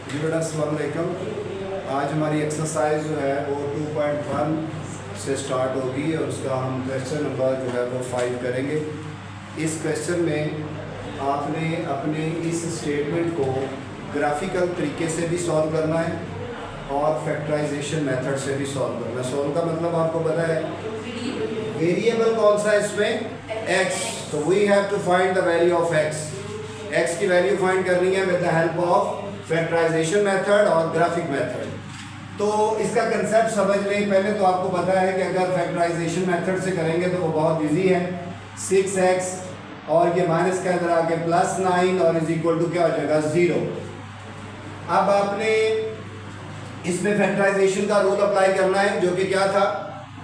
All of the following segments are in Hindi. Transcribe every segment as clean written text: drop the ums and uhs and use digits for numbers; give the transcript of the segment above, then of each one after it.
जी बेटा अस्सलाम वालेकुम। आज हमारी एक्सरसाइज जो है वो 2.1 से स्टार्ट होगी और उसका हम क्वेश्चन नंबर जो है वो 5 करेंगे। इस क्वेश्चन में आपने अपने इस स्टेटमेंट को ग्राफिकल तरीके से भी सॉल्व करना है और फैक्टराइजेशन मेथड से भी सॉल्व करना है। सॉल्व का मतलब आपको पता है, वेरिएबल कौन सा है इसमें, x, तो we have to find the value of x की वैल्यू फाइंड करनी है with the help of factorization method और ग्राफिक मेथड। तो इसका कंसेप्ट समझ लें। पहले तो आपको पता है कि अगर फैक्टराइजेशन मेथड से करेंगे तो वो बहुत इजी है। 6x और ये माइनस के अंदर आके +9 और इज इक्वल टू क्या हो जाएगा 0। अब आपने इसमें फैक्टराइजेशन का रूल अप्लाई करना है, जो कि क्या था,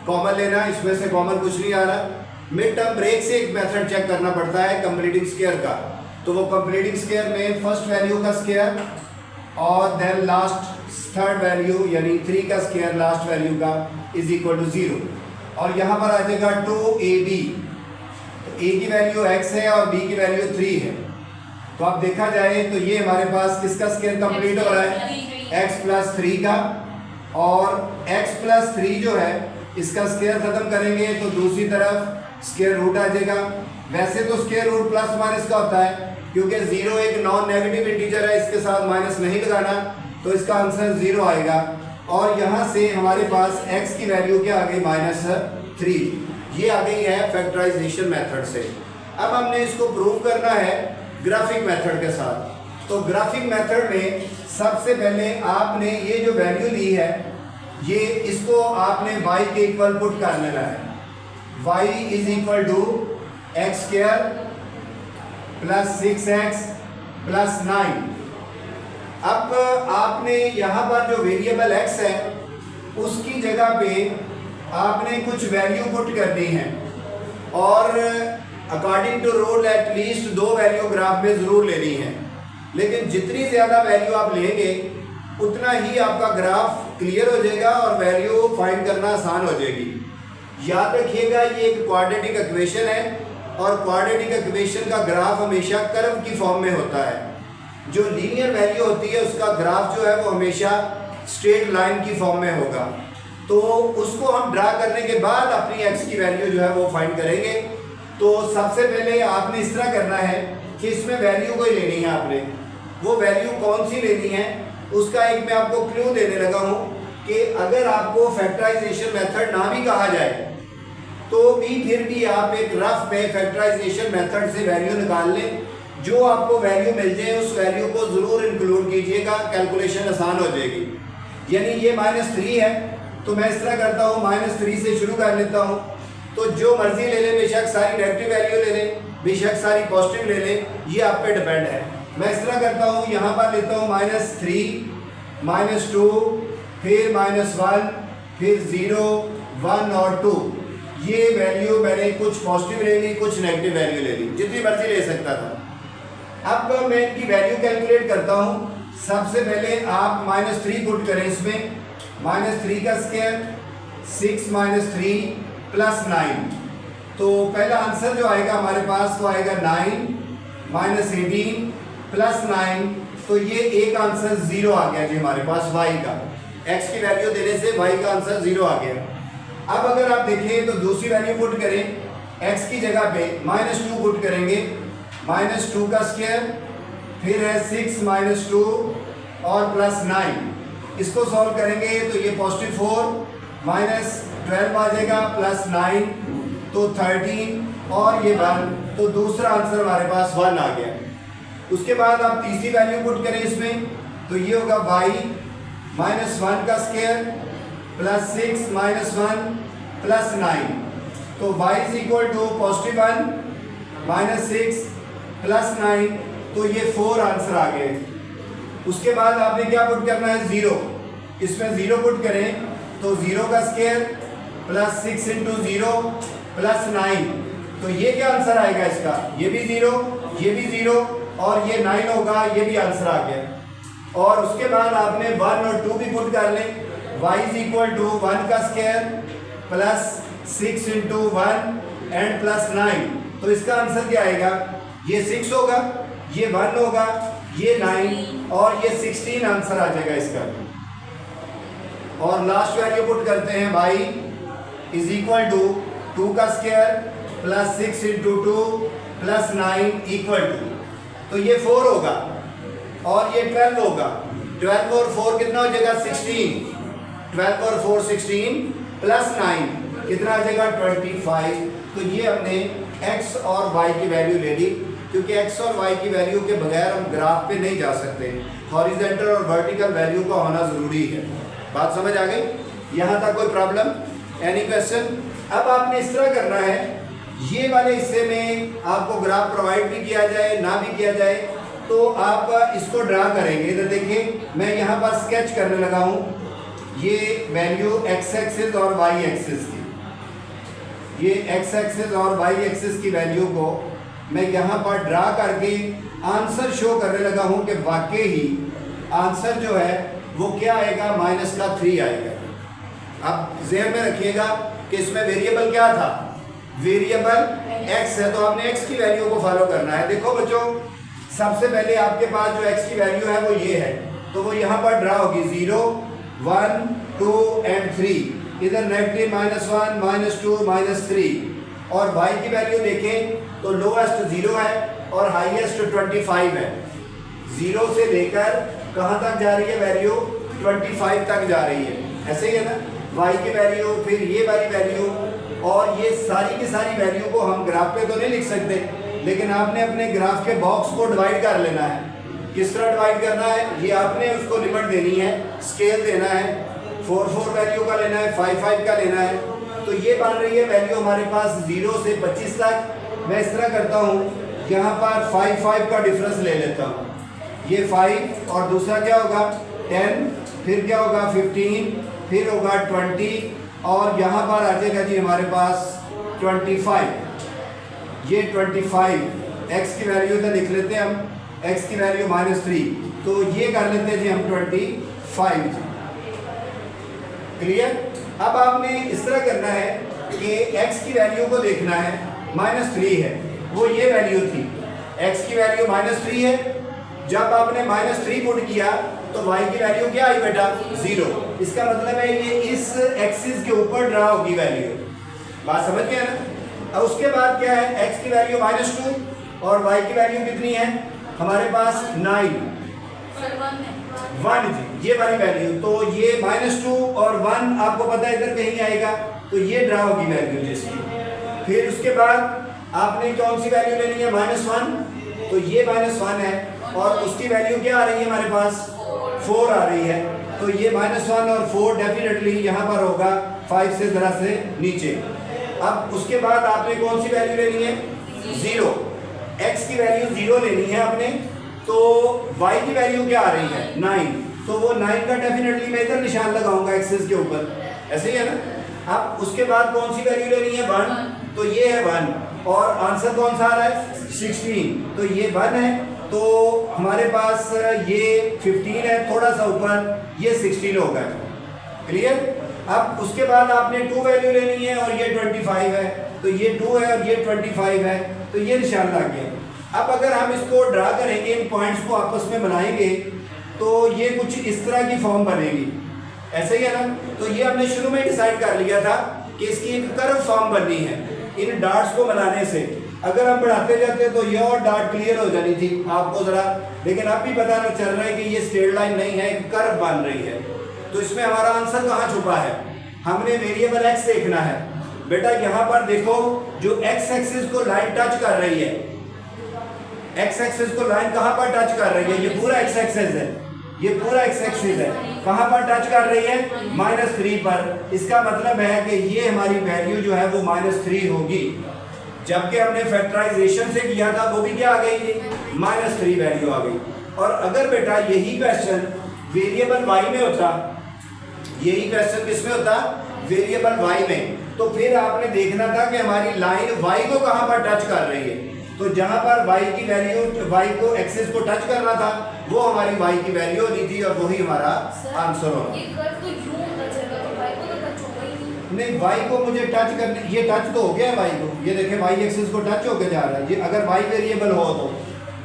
कॉमन लेना। इसमें से कॉमन कुछ नहीं आ रहा। मिड टर्म ब्रेक से एक मेथड चेक करना पड़ता है कंप्लीटिंग स्क्वायर का। तो वो कंप्लीटिंग स्क्वायर में फर्स्ट वैल्यू का स्क्वायर और देन लास्ट थर्ड वैल्यू यानी 3 का स्क्वायर लास्ट वैल्यू का इज इक्वल टू 0। और यहाँ पर आ जाएगा 2ab। तो a की वैल्यू x है और b की वैल्यू 3 है। तो अब देखा जाए तो ये हमारे पास किसका स्क्वायर कंप्लीट हो रहा है, x + 3 का। और x + 3 जो है इसका स्क्वायर खत्म करेंगे तो दूसरी तरफ स्क्वायर रूट आ जाएगा। वैसे तो स्क्वायर रूट प्लस माइनस का होता है, क्योंकि 0 एक नॉन नेगेटिव इंटीजर है, इसके साथ माइनस नहीं लगाना, तो इसका आंसर 0 आएगा। और यहाँ से हमारे पास x की वैल्यू क्या आ गई, -3। ये आ गई है फैक्टराइजेशन मेथड से। अब हमने इसको प्रूव करना है ग्राफिक मेथड के साथ। तो ग्राफिक मेथड में सबसे पहले आपने ये जो वैल्यू ली है, ये इसको आपने y के इक्वल पुट कर लेना है। y = x² + 6x + 9। अब आपने यहाँ पर जो वेरिएबल x है उसकी जगह पे आपने कुछ वैल्यू पुट करनी है और according to rule at least 2 value graph में ज़रूर लेनी है। लेकिन जितनी ज़्यादा वैल्यू आप लेंगे उतना ही आपका ग्राफ क्लियर हो जाएगा और वैल्यू फाइंड करना आसान हो जाएगी। याद रखिएगा ये एक क्वाड्रेटिक इक्वेशन है और क्वाड्रेटिक इक्वेशन का ग्राफ हमेशा कर्व की फॉर्म में होता है। जो लीनियर वैल्यू होती है उसका ग्राफ जो है वो हमेशा स्ट्रेट लाइन की फॉर्म में होगा। तो उसको हम ड्रा करने के बाद अपनी x की वैल्यू जो है वो फाइंड करेंगे। तो सबसे पहले आपने इस तरह करना है कि इसमें वैल्यू कोई लेनी है आपने। वो वैल्यू कौन सी लेनी है उसका एक मैं आपको क्लू देने लगा हूँ कि अगर आपको फैक्टराइजेशन मेथड ना भी कहा जाए तो भी फिर भी आप एक रफ में फैक्टराइजेशन मेथड से वैल्यू निकाल लें। जो आपको वैल्यू मिल जाए उस वैल्यू को ज़रूर इंक्लूड कीजिएगा, कैलकुलेशन आसान हो जाएगी। यानी ये -3 है तो मैं इस तरह करता हूँ, -3 से शुरू कर लेता हूँ। तो जो मर्जी ले लें, बेशक सारी नेगेटिव वैल्यू ले लें, बेशक सारी पॉजिटिव ले लें, ये आप पे डिपेंड है। मैं इस तरह करता हूँ, यहाँ पर लेता हूँ -3, -2, फिर -1, फिर 0, 1 और 2। ये वैल्यू मैंने कुछ पॉजिटिव ले ली, कुछ नेगेटिव वैल्यू ले ली, जितनी मर्जी ले सकता था। अब मैं इनकी वैल्यू कैलकुलेट करता हूँ। सबसे पहले आप -3 पुट करें इसमें। -3 का स्क्वायर 6 - 3 + 9। तो पहला आंसर जो आएगा हमारे पास वो आएगा 9 -18 + 9। तो ये एक आंसर 0 आ गया जी हमारे पास y का। x की वैल्यू देने से y का आंसर 0 आ गया। अब अगर आप देखें तो दूसरी वैल्यू पुट करें, x की जगह पे -2 पुट करेंगे। -2 का स्क्वायर, फिर है 6 - 2 और +9। इसको सॉल्व करेंगे तो ये +4 -12 आ जाएगा, +9 तो 13 और ये 1। तो दूसरा आंसर हमारे पास 1 आ गया। उसके बाद आप तीसरी वैल्यू पुट करें इसमें तो ये होगा y -1 का स्क्वायर +6 - 1 +9। तो y = +1 -6 +9, तो ये 4 आंसर आ गए। उसके बाद आपने क्या पुट करना है, 0। इसमें 0 पुट करें तो 0 का स्क्वायर +6 × 0 +9। तो ये क्या आंसर आएगा इसका, ये भी 0, ये भी 0 और ये 9 होगा, ये भी आंसर आ गया। और उसके बाद आपने 1 और 2 भी पुट कर लें। y = 1 का स्क्वायर +6 × 1 एंड +9। तो इसका आंसर क्या आएगा, ये 6 होगा, ये 1 होगा, ये 9 और ये 16 आंसर आ जाएगा इसका। और लास्ट वैल्यू पुट करते हैं y इज इक्वल टू 2 का square plus 6 into 2 plus 9 equal to, तो ये 4 होगा और ये 12 होगा। 12 और 4 कितना हो जाएगा 16, 12 और 4 16 प्लस 9 कितना आ जाएगा 25। तो ये हमने x और y की वैल्यू ले ली, क्योंकि x और y की वैल्यू के बगैर हम ग्राफ पे नहीं जा सकते, हॉरिजॉन्टल और वर्टिकल वैल्यू का होना ज़रूरी है। बात समझ आ गई? यहाँ तक कोई प्रॉब्लम? Any question? अब आपने इस तरह करना है, ये वाले हिस्से में आपको ग्राफ प्रोवाइड भी किया जाए ना भी किया जाए तो आप इसको ड्रा करेंगे। इधर देखिए मैं यहाँ पर स्केच करने लगा हूँ, ये वैल्यू x एक्सिस और y एक्सिस की, ये x एक्सिस और y एक्सिस की वैल्यू को मैं यहाँ पर ड्रा करके आंसर शो करने लगा हूँ कि वाकई ही आंसर जो है वो क्या आएगा, -3 आएगा। अब ज़हन में रखिएगा कि इसमें वेरिएबल क्या था, वेरिएबल x है, तो आपने x की वैल्यू को फॉलो करना है। देखो बच्चों, सबसे पहले आपके पास जो x की वैल्यू है वो ये है, तो वो यहाँ पर ड्रा होगी 0 1 2 एंड 3, इधर नेगेटिव -1 -2 -3। और y की वैल्यू देखें तो लोएस्ट 0 है और हाईएस्ट 25 है। 0 से लेकर कहाँ तक जा रही है वैल्यू, 25 तक जा रही है, ऐसे ही है ना। y की वैल्यू, फिर ये वाली वैल्यू, और ये सारी की सारी वैल्यू को हम ग्राफ पे तो नहीं लिख सकते, लेकिन आपने अपने ग्राफ के बॉक्स को डिवाइड कर लेना है। किस तरह डिवाइड करना है, ये आपने उसको लिमिट देनी है, स्केल देना है, 4 4 वैल्यू का लेना है, 5 5 का लेना है। तो ये बन रही है वैल्यू हमारे पास 0 से 25 तक। मैं इस तरह करता हूँ, यहाँ पर 5 5 का डिफरेंस ले लेता हूँ, ये 5 और दूसरा क्या होगा 10, फिर क्या होगा 15, फिर होगा 20 और यहाँ पर आ जाएगा जी हमारे पास 25। ये 25 x की वैल्यू इधर लिख लेते हैं हम, x की वैल्यू -3, तो ये कर लेते हैं जी हम 25 जी। क्लियर? अब आपने इस तरह करना है कि x की वैल्यू को देखना है, -3 है, वो ये वैल्यू थी, x की वैल्यू -3 है। जब आपने -3 पुट किया तो y की वैल्यू क्या आई बेटा 0। इसका मतलब है ये इस एक्सिस के ऊपर ड्रा होगी वैल्यू। बात समझ गया ना? अब उसके बाद क्या है, x की वैल्यू -2 और y की वैल्यू कितनी है हमारे पास 9 1 जी, ये वाली वैल्यू। तो ये -2 और 1 आपको पता है इधर कहीं आएगा, तो ये ड्रा होगी वैल्यू जिसकी। फिर उसके बाद आपने कौन सी वैल्यू लेनी है, -1, तो ये -1 है और उसकी वैल्यू क्या आ रही है हमारे पास 4 आ रही है, तो ये -1 और 4 डेफिनेटली यहाँ पर होगा 5 से जरा से नीचे। अब उसके बाद आपने कौन सी वैल्यू लेनी है 0, x की वैल्यू 0 लेनी है आपने, तो y की वैल्यू क्या आ रही है 9, तो वो 9 का डेफिनेटली मैं इधर निशान लगाऊंगा एक्सिस के ऊपर, ऐसे ही है ना। अब उसके बाद कौन सी वैल्यू लेनी है 1, तो ये है 1 और आंसर कौन सा आ रहा है 16, तो ये 1 है, तो हमारे पास ये 15 है, थोड़ा सा ऊपर ये 16 होगा। क्लियर? अब उसके बाद आपने 2 वैल्यू लेनी है और ये 25 है, तो ये 2 है और ये 25 है, तो ये निशान लग गया। अब अगर हम इसको ड्रा करेंगे, इन पॉइंट्स को आपस में बनाएंगे, तो ये कुछ इस तरह की फॉर्म बनेगी, ऐसे ही है ना। तो ये हमने शुरू में डिसाइड कर लिया था कि इसकी एक कर्व फॉर्म बननी है इन डॉट्स को बनाने से। अगर हम बढ़ाते जाते तो ये और डॉट क्लियर हो जानी थी आपको ज़रा, लेकिन अब भी पता नहीं चल रहा है कि ये स्ट्रेट लाइन नहीं है, एक कर्व बन रही है। तो इसमें हमारा आंसर कहाँ छुपा है, हमने वेरिएबल x देखना है। बेटा यहाँ पर देखो, जो x एक्सिस को लाइन टच कर रही है, x एक्सिस को लाइन कहाँ पर टच कर रही है, ये पूरा x एक्सिस है, ये पूरा x एक्सिस है, कहाँ पर टच कर रही है -3 पर। इसका मतलब है कि ये हमारी वैल्यू जो है वो -3 होगी। जबकि हमने फैक्टराइजेशन से किया था वो भी क्या आ गई थी -3 वैल्यू आ गई। और अगर बेटा यही क्वेश्चन वेरिएबल y में होता, यही क्वेश्चन किस में होता वेरिएबल y में, तो फिर आपने देखना था कि हमारी लाइन y को कहाँ पर टच कर रही है। तो जहाँ पर y की वैल्यू, y को एक्सिस को टच करना था, वो हमारी y की वैल्यू होनी थी और वही हमारा आंसर होगा। नहीं, y को मुझे टच करने, ये टच तो हो गया है y को, ये देखें y एक्सिस को टच होकर जा रहा है। ये अगर y वेरिएबल हो तो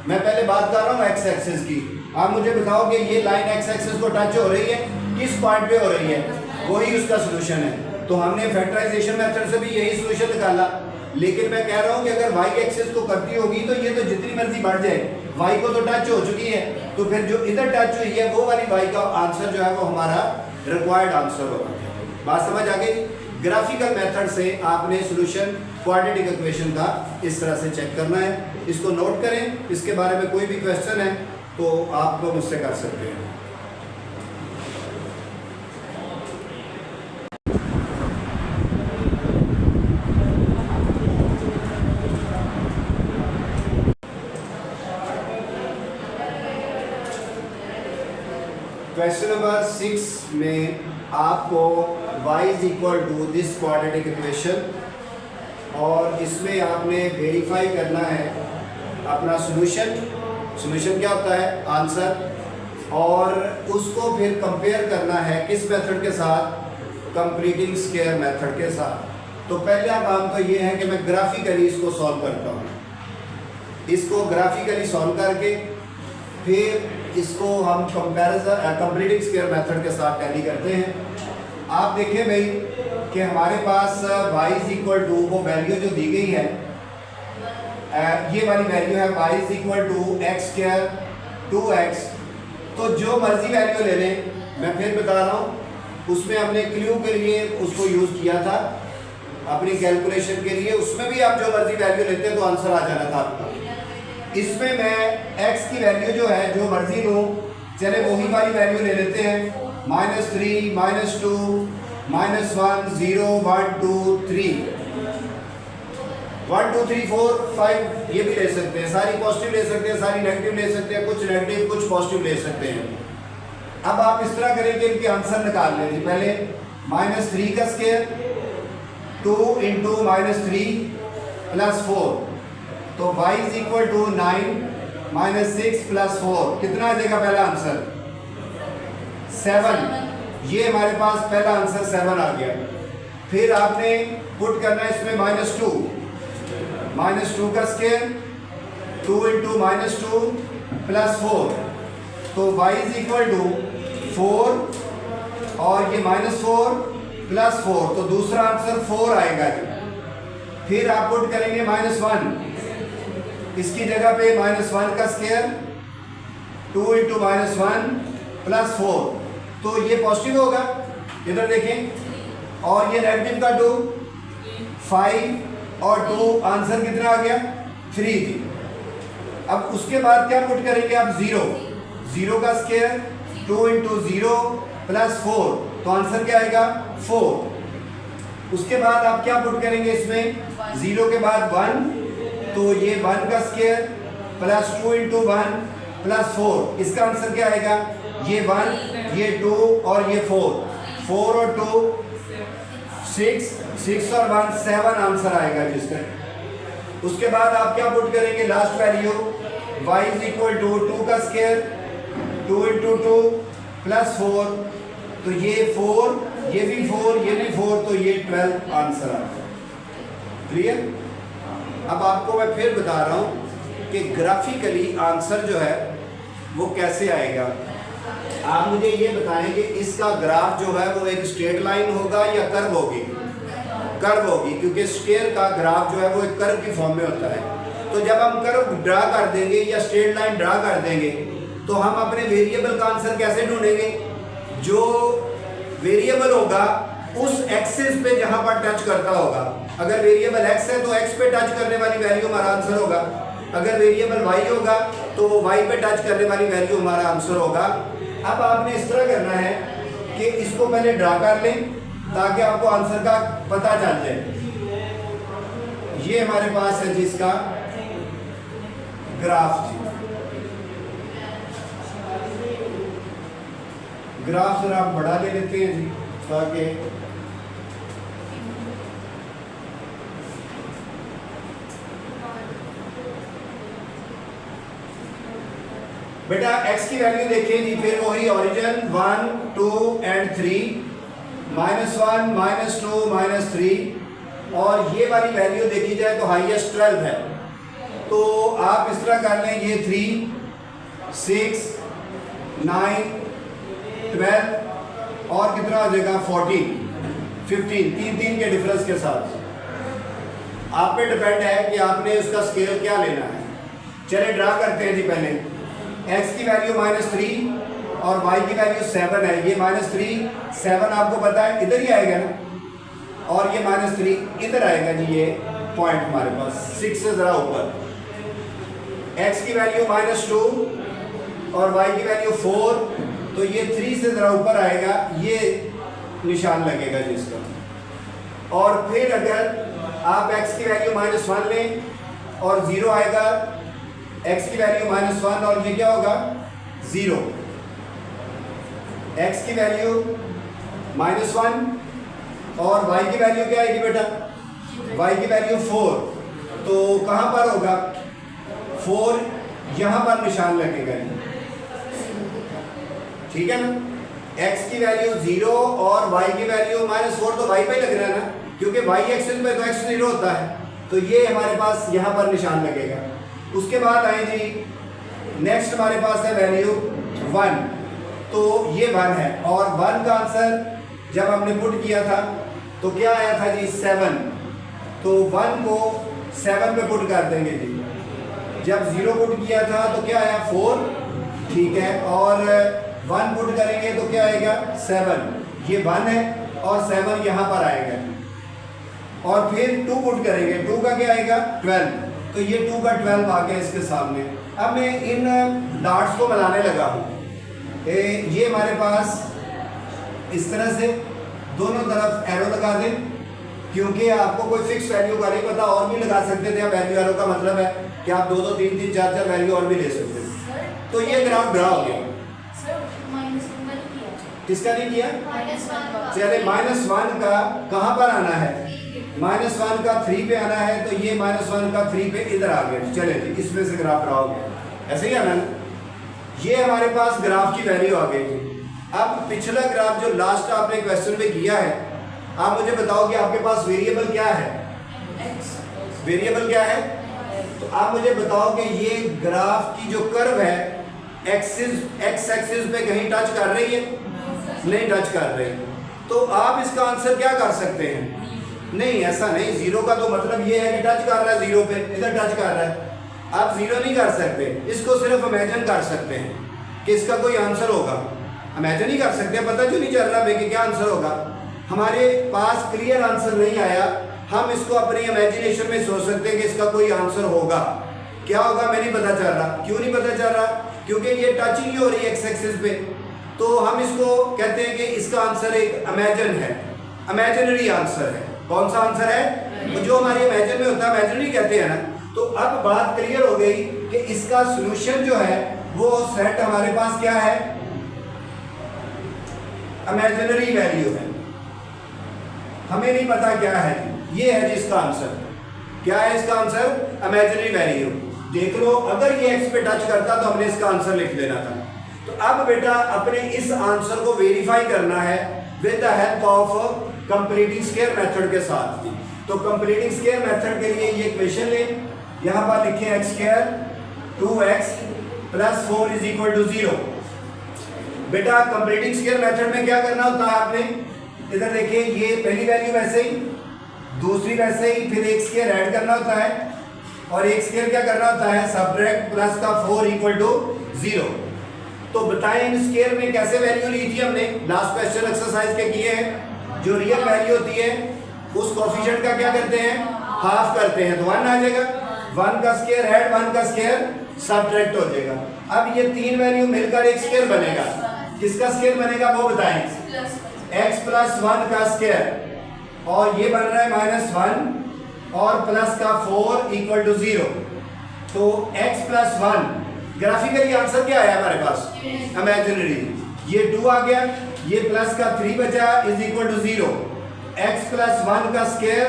मैं पहले बात कर रहा हूँ एक्स एक्सिस की। आप मुझे बताओ कि ये लाइन एक्स एक्सिस को टच हो रही है, किस पॉइंट पे हो रही है, वही उसका सोल्यूशन है। तो हमने फैक्टराइजेशन मेथड से भी यही सोल्यूशन निकाला, लेकिन मैं कह रहा हूँ कि अगर वाई एक्सिस को करती होगी तो ये तो जितनी मर्जी बढ़ जाए, वाई को तो टच हो चुकी है, तो फिर जो इधर टच हुई है वो वाली वाई का आंसर जो है वो हमारा रिक्वायर्ड आंसर होगा। बात समझ आ गई? ग्राफिकल मेथड से आपने सॉल्यूशन क्वाड्रेटिक इक्वेशन का इस तरह से चेक करना है। इसको नोट करें, इसके बारे में कोई भी क्वेश्चन है तो आप लोग मुझसे कर सकते हैं। क्वेश्चन नंबर 6 में आपको y is equal to this quadratic equation, और इसमें आपने वेरीफाई करना है अपना सॉल्यूशन। सॉल्यूशन क्या होता है? आंसर। और उसको फिर कंपेयर करना है किस मेथड के साथ? कंप्लीटिंग स्क्वायर मेथड के साथ। तो पहला काम तो ये है कि मैं ग्राफिकली इसको सॉल्व करता हूँ। इसको ग्राफिकली सॉल्व करके फिर इसको हम कंपैरिजन कंप्लीटिंग स्क्वायर मेथड के साथ टैली करते हैं। आप देखें भाई कि हमारे पास y इज इक्वल टू वो वैल्यू जो दी गई है, ये वाली वैल्यू है y is equal to x square 2x। तो जो मर्जी वैल्यू ले लें, मैं फिर बता रहा हूँ, उसमें हमने क्यू के लिए उसको यूज़ किया था अपनी कैलकुलेशन के लिए। उसमें भी आप जो मर्जी वैल्यू लेते हैं तो आंसर आ जाना था आपका। इसमें मैं x की वैल्यू जो है जो मर्जी लूँ, चले वही वाली वैल्यू ले लेते हैं। -3, -2, -1, 0, 1, 2, 3, 1, 2, 3, 4, 5 ये भी ले सकते हैं। सारी पॉजिटिव ले सकते हैं, सारी नेगेटिव ले सकते हैं, कुछ नेगेटिव कुछ पॉजिटिव ले सकते हैं। अब आप इस तरह करें कि इनके आंसर निकाल लें। पहले -3 का स्क्वायर 2 इंटू -3 प्लस 4, तो y is equal to 9 -6 plus 4, कितना आ जाएगा पहला आंसर? 7। ये हमारे पास पहला आंसर 7 आ गया। फिर आपने पुट करना है इसमें -2 का स्क्वायर 2 इंटू -2 प्लस 4, तो y इज इक्वल टू 4 और ये -4 प्लस 4, तो दूसरा आंसर 4 आएगा। फिर आप पुट करेंगे -1, इसकी जगह पे -1 का स्क्वायर 2 इंटू -1 प्लस 4, तो ये पॉजिटिव होगा, इधर देखें। और ये नेगेटिव का 2, 5 और 2 आंसर कितना आ गया? 3 जी। अब उसके बाद क्या पुट करेंगे आप? 0 का स्क्वायर 2 इंटू 0 प्लस 4, तो आंसर क्या आएगा? 4। उसके बाद आप क्या पुट करेंगे इसमें? 0 के बाद 1, तो ये 1 का स्क्वायर प्लस 2 इंटू 1 प्लस 4, इसका आंसर क्या आएगा? ये 1, ये 2 और ये 4 और 2 6 और 1 7 आंसर आएगा जिसका। उसके बाद आप क्या पुट करेंगे? Last value y is equal to 2 का स्क्वायर 2 इंटू 2 प्लस 4, तो ये 4, ये भी 4, ये भी 4, तो ये 12 आंसर आ गया। क्लियर? अब आपको मैं फिर बता रहा हूँ कि ग्राफिकली आंसर जो है वो कैसे आएगा। आप मुझे ये बताएं कि इसका ग्राफ जो है वो एक स्ट्रेट लाइन होगा या कर्व होगी? कर्व होगी, क्योंकि स्क्वायर का ग्राफ जो है वो एक कर्व की फॉर्म में होता है। तो जब हम कर्व ड्रा कर देंगे या स्ट्रेट लाइन ड्रा कर देंगे तो हम अपने वेरिएबल का आंसर कैसे ढूंढेंगे? जो वेरिएबल होगा उस एक्सिस पे जहां पर टच करता होगा। अगर वेरिएबल x है तो x पे टच करने वाली वैल्यू हमारा आंसर होगा। अगर वेरिएबल y होगा तो वो y पे टच करने वाली वैल्यू हमारा आंसर होगा। अब आपने इस तरह करना है कि इसको पहले ड्रा कर लें ताकि आपको आंसर का पता चल जाए। ये हमारे पास है जिसका ग्राफ जी। ग्राफ जरा आप बढ़ा ले लेते हैं जी ताकि बेटा x की वैल्यू देखें जी, फिर वही ओरिजिन 1 2 एंड 3 -1 -2 -3 और ये वाली वैल्यू देखी जाए तो हाईएस्ट 12 है। तो आप इस तरह कर लें, ये 3, 6, 9, 12 और कितना हो जाएगा 14, 15, 3 के डिफरेंस के साथ। आप पे डिपेंड है कि आपने उसका स्केल क्या लेना है। चलिए ड्रा करते हैं जी। पहले x की वैल्यू -3 और y की वैल्यू 7 है। ये -3, 7 आपको पता है इधर ही आएगा ना, और ये -3 इधर आएगा जी। ये पॉइंट हमारे पास 6 से ज़रा ऊपर। x की वैल्यू -2 और y की वैल्यू 4, तो ये 3 से ज़रा ऊपर आएगा, ये निशान लगेगा जिसका। और फिर अगर आप x की वैल्यू -1 लें और 0 आएगा, x की वैल्यू -1 और ये क्या होगा 0। x की वैल्यू -1 और y की वैल्यू क्या आएगी बेटा, y की वैल्यू 4, तो कहाँ पर होगा 4, यहाँ पर निशान लगेगा। ठीक है ना। x की वैल्यू 0 और y की वैल्यू -4, तो y पे लग रहा है ना, क्योंकि y एक्सिस में तो x 0 होता है, तो ये हमारे पास यहाँ पर निशान लगेगा। उसके बाद आए जी, नेक्स्ट हमारे पास है वैल्यू 1, तो ये 1 है। और 1 का आंसर जब हमने पुट किया था तो क्या आया था जी 7, तो 1 को 7 पे पुट कर देंगे जी। जब 0 पुट किया था तो क्या आया 4, ठीक है, और 1 पुट करेंगे तो क्या आएगा 7, ये 1 है और 7 यहाँ पर आएगा। और फिर 2 पुट करेंगे, 2 का क्या आएगा 12, तो ये 2 का 12 आ गया इसके सामने। अब मैं इन डॉट्स को मिलाने लगा हूँ। ये हमारे पास इस तरह से दोनों तरफ एरो लगा दें, क्योंकि आपको कोई फिक्स वैल्यू का नहीं पता, और भी लगा सकते थे। वैल्यू एरो का मतलब है कि आप 2, 3, 4 वैल्यू और भी ले सकते थे। तो ये ग्राफ ड्रा हो गया। किसका नहीं किया? चलिए -1 का कहाँ पर आना है, -1 का 3 पे आना है, तो ये -1 का 3 पे इधर आ गया। चले जी, इसमें से ग्राफ ड्रा हो गया। ऐसे ही आना, ये हमारे पास ग्राफ की वैल्यू आ गई। अब पिछला ग्राफ जो लास्ट आपने क्वेश्चन में किया है, आप मुझे बताओ कि आपके पास वेरिएबल क्या है, वेरिएबल क्या है? तो आप मुझे बताओ कि ये ग्राफ की जो कर्व है एक्स एक्सिस पे कहीं टच कर रही है? नहीं टच कर रही। तो आप इसका आंसर क्या कर सकते हैं? नहीं, ऐसा नहीं। 0 का तो मतलब ये है कि टच कर रहा है 0 पे, इधर टच कर रहा है। आप 0 नहीं कर सकते, इसको सिर्फ इमेजिन कर सकते हैं कि इसका कोई आंसर होगा। इमेजिन ही कर सकते हैं, पता क्यों नहीं चल रहा कि क्या आंसर होगा। हमारे पास क्लियर आंसर नहीं आया, हम इसको अपनी इमेजिनेशन में सोच सकते हैं कि इसका कोई आंसर होगा। क्या होगा हमें नहीं पता चल रहा। क्यों नहीं पता चल रहा? क्योंकि ये टच ही नहीं हो रही एक्स एक्सिस पे। तो हम इसको कहते हैं कि इसका आंसर एक इमेजिन है, इमेजिनरी आंसर है। कौन सा आंसर है? जो हमारे इमेजिन में होता है, इमेजिनरी कहते हैं ना। तो अब बात क्लियर हो गई कि इसका सॉल्यूशन जो है वो सेट हमारे पास क्या है, इमेजिनरी वैल्यू है। हमें नहीं पता क्या है, ये है जिसका आंसर। क्या है इसका आंसर? Imaginary value. देख लो, अगर ये एक्स पे टच करता तो हमने इसका आंसर लिख लेना था। तो अब बेटा अपने इस आंसर को वेरीफाई करना है with the help of completing square method के साथ। तो कंप्लीटिंग स्क्वायर मेथड के लिए ये इक्वेशन लें, यहाँ पर लिखें एक्स स्क्वायर 2x + 4 = 0। बेटा कंप्लीटिंग स्क्वायर मेथड में क्या करना होता है आपने? इधर देखिए, ये पहली वैल्यू वैसे ही, दूसरी वैसे ही, फिर एक स्क्वायर ऐड करना होता है, और एक स्क्वायर क्या करना होता है? सब्ट्रैक्ट प्लस का 4 = 0। तो बताएं इन स्क्वायर में कैसे वैल्यू ली थी हमने? लास्ट क्वेश्चन एक्सरसाइज के किए हैं। जो रियल वैल्यू होती है उस कोफिशिएंट का क्या करते हैं? हाफ करते हैं, तो 1 आ जाएगा। 1 का स्क्वायर ऐड 1 का स्क्वायर सब्ट्रैक्ट हो जाएगा। अब ये 3 वैल्यू मिलकर एक स्क्वायर बनेगा। किसका स्क्वायर बनेगा वो बताएं? x + 1 का स्क्वायर, और ये बन रहा है -1 और प्लस का 4 = 0। तो x + 1 ग्राफिकली आंसर क्या आया हमारे पास? इमेजिनरी। ये 2 आ गया, ये प्लस का 3 बचा = 0। x + 1 का स्क्वायर